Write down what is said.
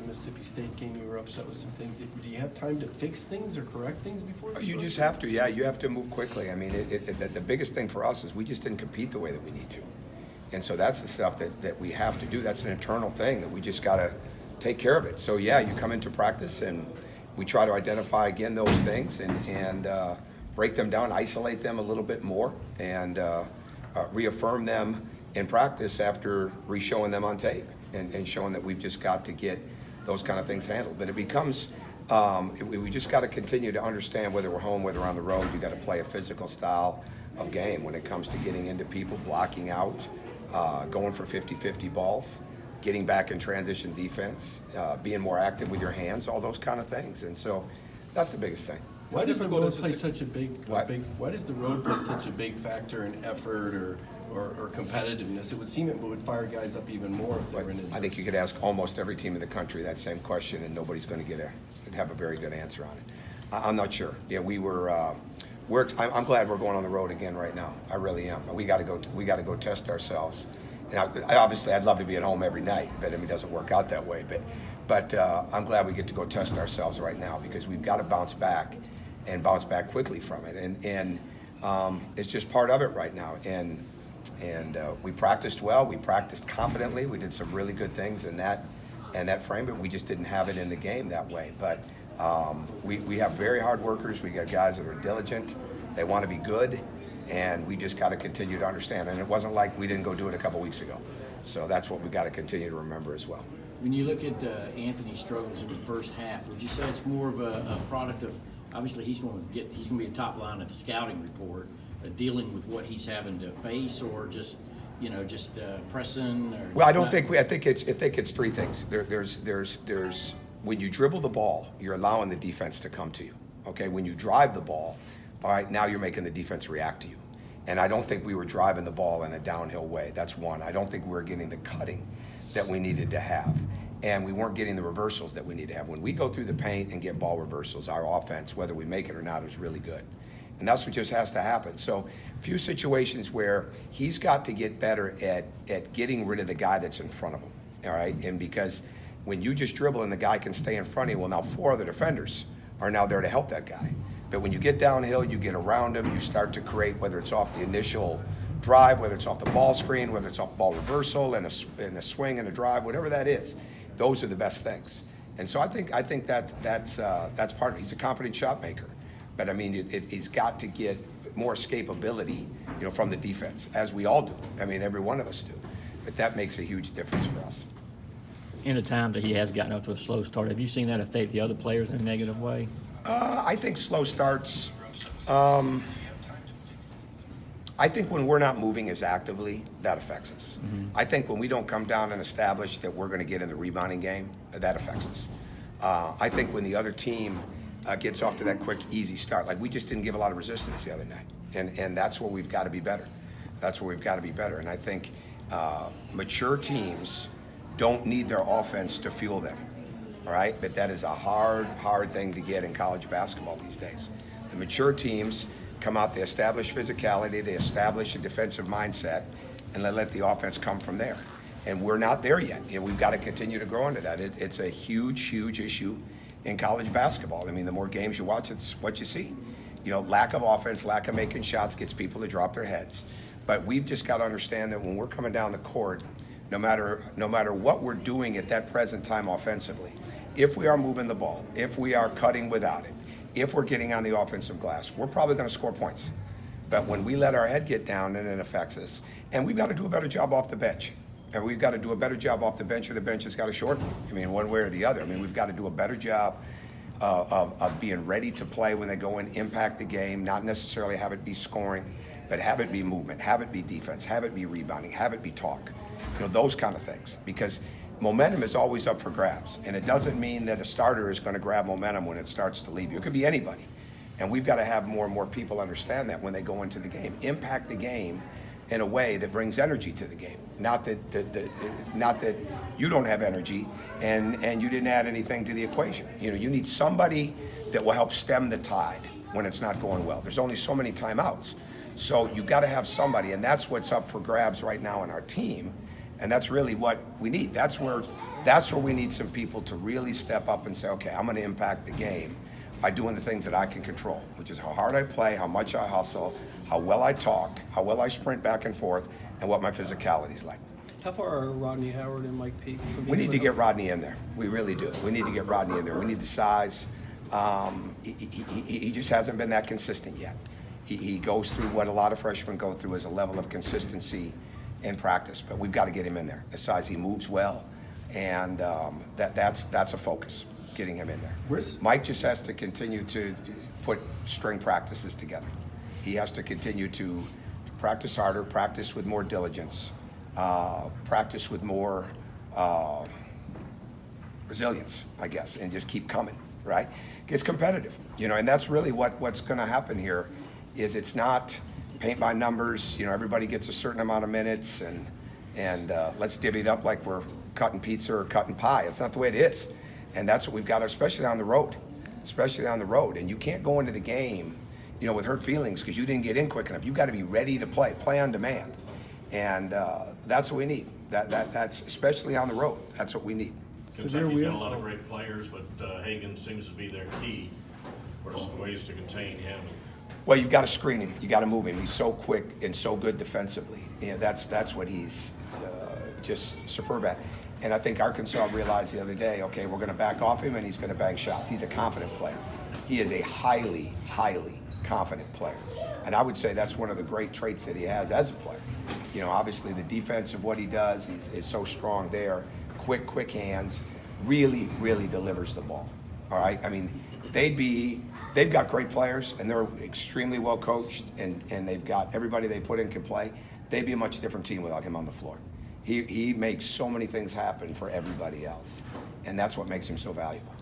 Mississippi State game, you were upset with some things. Do you have time to fix things or correct things before? You just have to, yeah. You have to move quickly. I mean, the biggest thing for us is we just didn't compete the way that we need to. And so that's the stuff that we have to do. That's an internal thing that we just got to take care of it. So, yeah, you come into practice and we try to identify, again, those things and break them down, isolate them a little bit more, and reaffirm them in practice after re-showing them on tape and showing that we've just got to get those kind of things handled. But it becomes, we just got to continue to understand, whether we're home, whether we're on the road, you got to play a physical style of game when it comes to getting into people, blocking out, going for 50-50 balls, getting back in transition defense, being more active with your hands, all those kind of things. And so that's the biggest thing. Why does the road play such a big factor in effort or competitiveness? It would seem it would fire guys up even more if they were in it. I think you could ask almost every team in the country that same question, and nobody's going to have a very good answer on it. I'm not sure. Yeah, I'm glad we're going on the road again right now. I really am. We got to go test ourselves. And obviously, I'd love to be at home every night, but it doesn't work out that way. But I'm glad we get to go test ourselves right now, because we've got to bounce back and bounce back quickly from it. And it's just part of it right now. And we practiced well. We practiced confidently. We did some really good things in that frame, but we just didn't have it in the game that way. But we have very hard workers. We got guys that are diligent. They want to be good. And we just got to continue to understand. And it wasn't like we didn't go do it a couple weeks ago. So that's what we got to continue to remember as well. When you look at Anthony's struggles in the first half, would you say it's more of a product of, obviously he's going to be a top line at the scouting report, dealing with what he's having to face, or just pressing? Or well, I think it's three things. There's when you dribble the ball, you're allowing the defense to come to you. Okay, when you drive the ball, all right, now you're making the defense react to you. And I don't think we were driving the ball in a downhill way. That's one. I don't think we were getting the cutting that we needed to have. And we weren't getting the reversals that we need to have. When we go through the paint and get ball reversals, our offense, whether we make it or not, is really good. And that's what just has to happen. So a few situations where he's got to get better at getting rid of the guy that's in front of him, all right? And because when you just dribble and the guy can stay in front of you, well, now four other defenders are now there to help that guy. But when you get downhill, you get around him, you start to create, whether it's off the initial drive, whether it's off the ball screen, whether it's off ball reversal and a swing and a drive, whatever that is, those are the best things. And so I think that's part of it. He's a confident shot maker. But I mean, he's got to get more escapability, from the defense, as we all do. I mean, every one of us do. But that makes a huge difference for us. In the time that he has gotten up to a slow start, have you seen that affect the other players in a negative way? I think slow starts, I think when we're not moving as actively, that affects us. Mm-hmm. I think when we don't come down and establish that we're going to get in the rebounding game, that affects us. I think when the other team gets off to that quick, easy start, like we just didn't give a lot of resistance the other night. And that's where we've got to be better. And I think mature teams don't need their offense to fuel them. All right, but that is a hard thing to get in college basketball these days. The mature teams come out, they establish physicality, they establish a defensive mindset, and they let the offense come from there. And we're not there yet. We've got to continue to grow into that. It's a huge issue in college basketball. I mean, the more games you watch, it's what you see. Lack of offense, lack of making shots gets people to drop their heads. But we've just got to understand that when we're coming down the court, no matter what we're doing at that present time offensively, if we are moving the ball, if we are cutting without it, if we're getting on the offensive glass, we're probably going to score points. But when we let our head get down, then it affects us. And we've got to do a better job off the bench. And we've got to do a better job off the bench, or the bench has got to shorten. I mean, one way or the other. I mean, we've got to do a better job of being ready to play when they go in, impact the game, not necessarily have it be scoring, but have it be movement, have it be defense, have it be rebounding, have it be talk. Those kind of things. Because momentum is always up for grabs, and it doesn't mean that a starter is going to grab momentum when it starts to leave you. It could be anybody, and we've got to have more and more people understand that when they go into the game, impact the game in a way that brings energy to the game. Not that you don't have energy and you didn't add anything to the equation. You need somebody that will help stem the tide when it's not going well. There's only so many timeouts, so you got to have somebody, and that's what's up for grabs right now in our team. And that's really what we need. That's where That's where we need some people to really step up and say, okay, I'm going to impact the game by doing the things that I can control, which is how hard I play, how much I hustle, how well I talk, how well I sprint back and forth, and what my physicality is like. How far are Rodney Howard and Mike Peake from being We need able to get Rodney in there. We really do. We need to get Rodney in there. We need the size. He just hasn't been that consistent yet. He goes through what a lot of freshmen go through as a level of consistency in practice, but we've got to get him in there. The size, he moves well, and that's a focus, getting him in there. Mike just has to continue to put string practices together. He has to continue to practice harder, practice with more diligence, practice with more resilience, I guess, and just keep coming, right? It's competitive, and that's really what's going to happen here. Is it's not paint by numbers. Everybody gets a certain amount of minutes, and let's divvy it up like we're cutting pizza or cutting pie. It's not the way it is, and that's what we've got, especially on the road. And you can't go into the game, with hurt feelings because you didn't get in quick enough. You've got to be ready to play on demand, and that's what we need. That's especially on the road. That's what we need. Kentucky's got a lot of great players, but Hagan seems to be their key. What are some ways to contain him? Well, you've got to screen him. You got to move him. He's so quick and so good defensively. That's what he's just superb at. And I think Arkansas realized the other day, okay, we're going to back off him and he's going to bang shots. He's a confident player. He is a highly, highly confident player. And I would say that's one of the great traits that he has as a player. Obviously the defense of what he does is so strong there. Quick hands, really, really delivers the ball. All right? I mean, they've got great players, and they're extremely well coached, and they've got everybody they put in can play. They'd be a much different team without him on the floor. He makes so many things happen for everybody else, and that's what makes him so valuable.